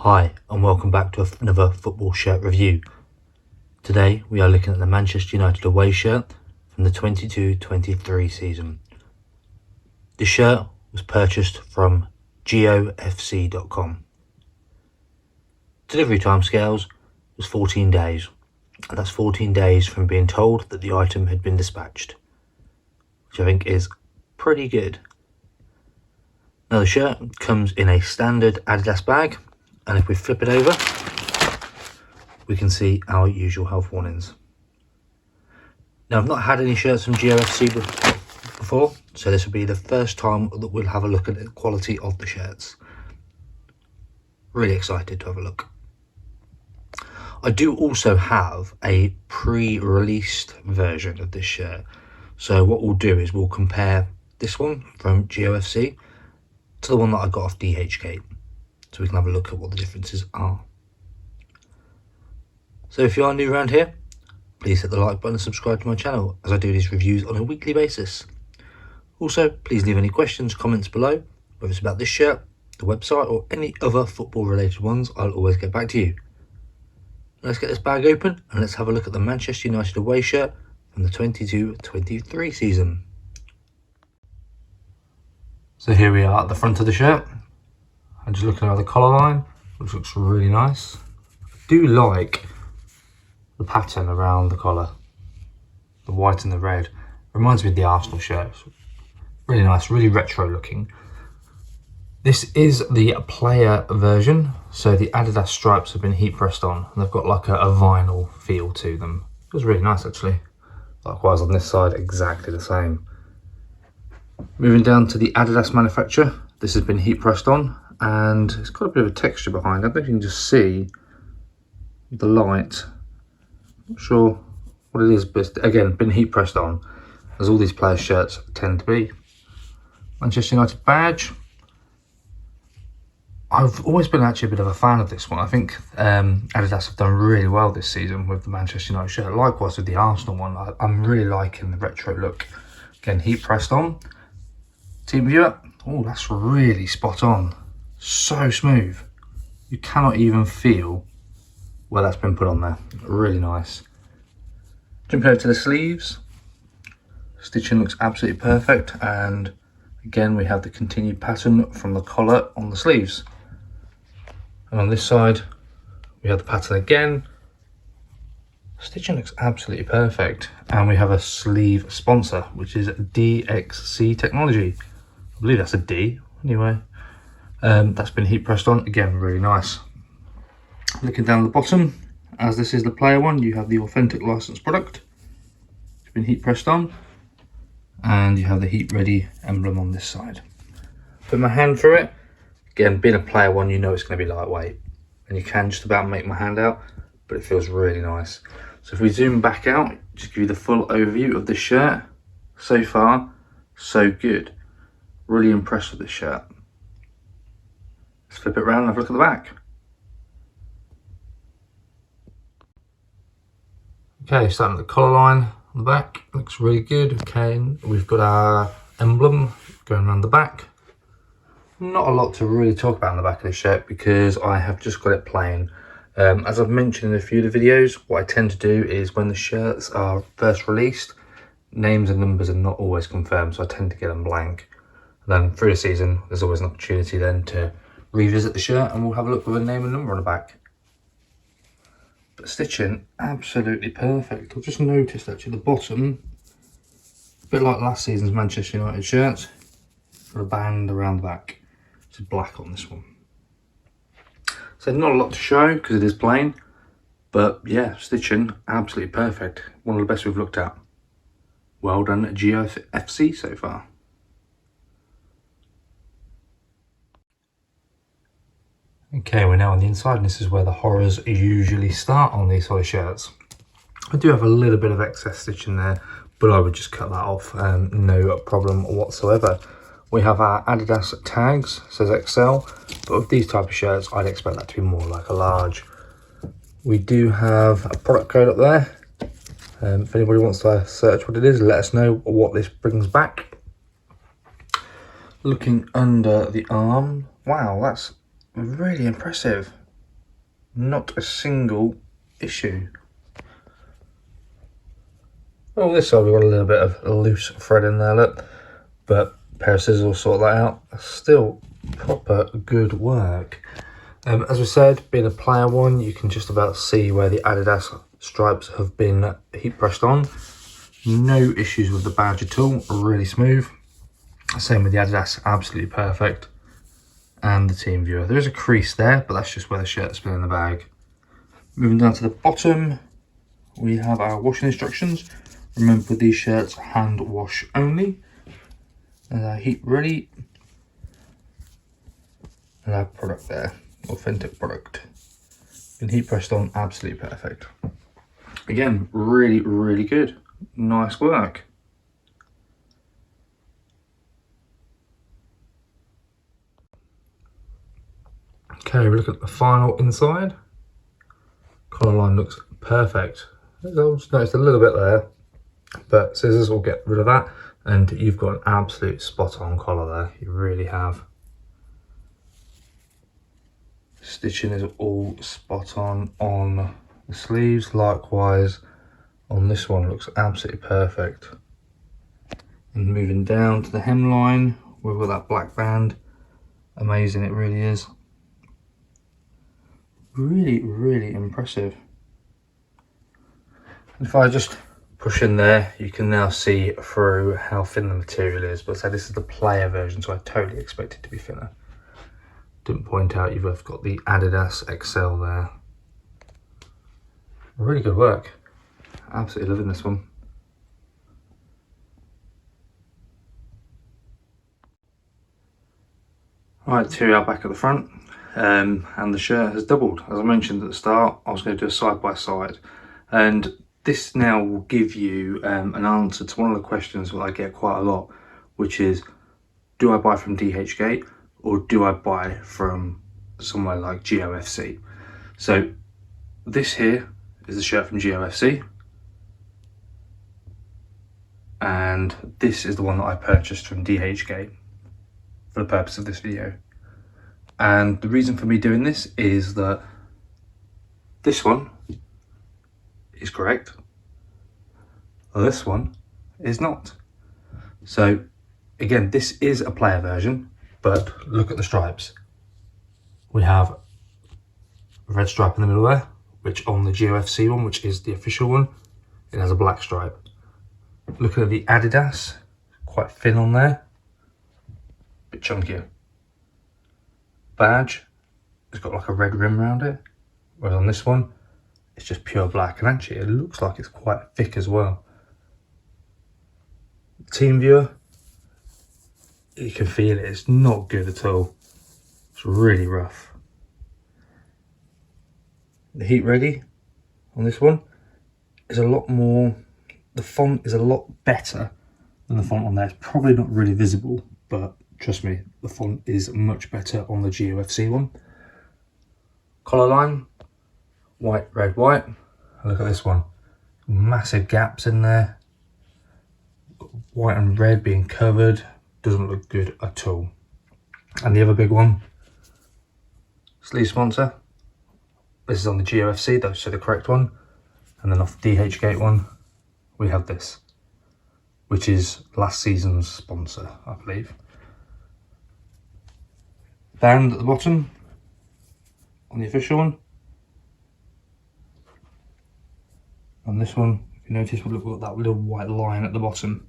Hi and welcome back to another football shirt review. Today we are looking at the Manchester United away shirt from the 22-23 season. The shirt was purchased from JeoFC.com. Delivery timescales was 14 days, and that's 14 days from being told that the item had been dispatched, which I think is pretty good. Now the shirt comes in a standard Adidas bag, and if we flip it over, we can see our usual health warnings. Now I've not had any shirts from JeoFC before, so this will be the first time that we'll have a look at the quality of the shirts. Really excited to have a look. I do also have a pre-released version of this shirt. So what we'll do is we'll compare this one from JeoFC to the one that I got off DHGate, so we can have a look at what the differences are. So if you are new around here, please hit the like button and subscribe to my channel, as I do these reviews on a weekly basis. Also, please leave any questions, comments below, whether it's about this shirt, the website, or any other football related ones. I'll always get back to you. Let's get this bag open and let's have a look at the Manchester United away shirt from the 22-23 season. So here we are at the front of the shirt. I'm just looking at the collar line, which looks really nice. I do like the pattern around the collar, the white and the red. Reminds me of the Arsenal shirt. Really nice, really retro looking. This is the player version, so the Adidas stripes have been heat pressed on, and they've got like a vinyl feel to them. It was really nice actually. Likewise on this side, exactly the same. Moving down to the Adidas manufacturer, this has been heat pressed on, and it's got a bit of a texture behind. I don't know if you can just see the light. Not sure what it is, but again, been heat pressed on, as all these players' shirts tend to be. Manchester United badge. I've always been actually a bit of a fan of this one. I think Adidas have done really well this season with the Manchester United shirt. Likewise with the Arsenal one. I'm really liking the retro look. Again, heat pressed on. Team viewer. Oh, that's really spot on. So smooth. You cannot even feel where that's been put on there. Really nice. Jumping over to the sleeves. Stitching looks absolutely perfect, and again we have the continued pattern from the collar on the sleeves. And on this side we have the pattern again. Stitching looks absolutely perfect, and we have a sleeve sponsor, which is DHGate technology. I believe that's a D anyway. That's been heat pressed on, again really nice. Looking down the bottom, as this is the player one, you have the authentic licensed product. It's been heat pressed on, and you have the heat ready emblem on this side. Put my hand through it. Again, being a player one, you know it's going to be lightweight, and you can just about make my hand out, but it feels really nice. So if we zoom back out, just give you the full overview of this shirt. So far, so good. Really impressed with this shirt. Let's flip it around and have a look at the back. Okay, starting at the collar line on the back, looks really good. Okay, we've got our emblem going around the back. Not a lot to really talk about on the back of this shirt because I have just got it plain. As I've mentioned in a few of the videos, what I tend to do is when the shirts are first released, names and numbers are not always confirmed, so I tend to get them blank. And then through the season, there's always an opportunity then to revisit the shirt, and we'll have a look with a name and number on the back. But stitching, absolutely perfect. I've just noticed actually the bottom, a bit like last season's Manchester United shirts, got a band around the back. It's black on this one. So not a lot to show because it is plain, but yeah, stitching, absolutely perfect. One of the best we've looked at. Well done JeoFC so far. Okay, we're now on the inside, and this is where the horrors usually start on these sort of shirts. I do have a little bit of excess stitching there, but I would just cut that off, no problem whatsoever. We have our Adidas tags, says XL, but with these type of shirts, I'd expect that to be more like a large. We do have a product code up there. If anybody wants to search what it is, let us know what this brings back. Looking under the arm, wow, that's really impressive. Not a single issue. Oh, this side we've got a little bit of a loose thread in there, look. But a pair of scissors will sort that out. Still proper good work. As we said, being a player one, you can just about see where the Adidas stripes have been heat pressed on. No issues with the badge at all, really smooth. Same with the Adidas, absolutely perfect. And the team viewer. There is a crease there, but that's just where the shirt's been in the bag. Moving down to the bottom, we have our washing instructions. Remember, with these shirts, hand wash only. And our heat ready. And our product there, authentic product. Been heat pressed on, absolutely perfect. Again, really, really good. Nice work. Okay, we look at the final inside. Collar line looks perfect. I'll just noticed a little bit there, but scissors will get rid of that, and you've got an absolute spot on collar there. You really have. Stitching is all spot on the sleeves. Likewise on this one, looks absolutely perfect. And moving down to the hemline, we've got that black band. Amazing, it really is. Really, really impressive. If I just push in there, you can now see through how thin the material is. But so this is the player version, so I totally expect it to be thinner. Didn't point out you've both got the Adidas XL there. Really good work. Absolutely loving this one. Right, here we are back at the front, and the shirt has doubled. As I mentioned at the start, I was going to do a side by side, and this now will give you an answer to one of the questions that I get quite a lot, which is, do I buy from DHGate or do I buy from somewhere like JeoFC? So this here is the shirt from JeoFC, and this is the one that I purchased from DHGate for the purpose of this video. And the reason for me doing this is that this one is correct, this one is not. So again, this is a player version, but look at the stripes. We have a red stripe in the middle there, which on the JeoFC one, which is the official one, it has a black stripe. Looking at the Adidas, quite thin on there, bit chunkier. Badge has got like a red rim around it, whereas on this one it's just pure black, and actually it looks like it's quite thick as well. Team viewer, you can feel it, it's not good at all. It's really rough. The heat ready on this one is a lot more, the font is a lot better than the font on there. It's probably not really visible, but trust me, the font is much better on the JeoFC one. Collar line, white, red, white. Look at this one, massive gaps in there. White and red being covered, doesn't look good at all. And the other big one, sleeve sponsor. This is on the JeoFC, though, so the correct one. And then off the DHGate one, we have this, which is last season's sponsor, I believe. Band at the bottom on the official one. On this one, if you notice, we've got that little white line at the bottom.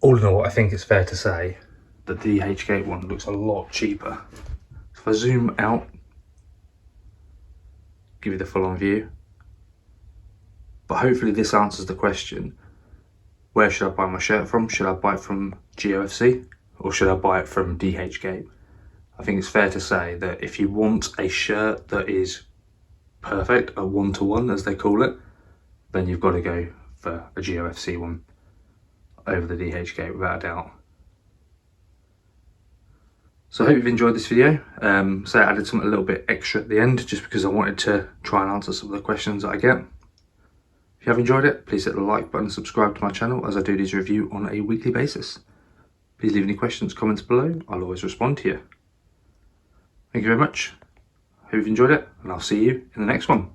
All in all, I think it's fair to say that the DHGate one looks a lot cheaper. If I zoom out, give you the full-on view. But hopefully this answers the question, where should I buy my shirt from? Should I buy it from JeoFC or should I buy it from DHGate? I think it's fair to say that if you want a shirt that is perfect, a one-to-one as they call it, then you've got to go for a JeoFC one over the DHGate without a doubt. So I hope you've enjoyed this video. So I added something a little bit extra at the end just because I wanted to try and answer some of the questions that I get. If you have enjoyed it, please hit the like button and subscribe to my channel as I do these reviews on a weekly basis. Please leave any questions, comments below. I'll always respond to you. Thank you very much. Hope you've enjoyed it, and I'll see you in the next one.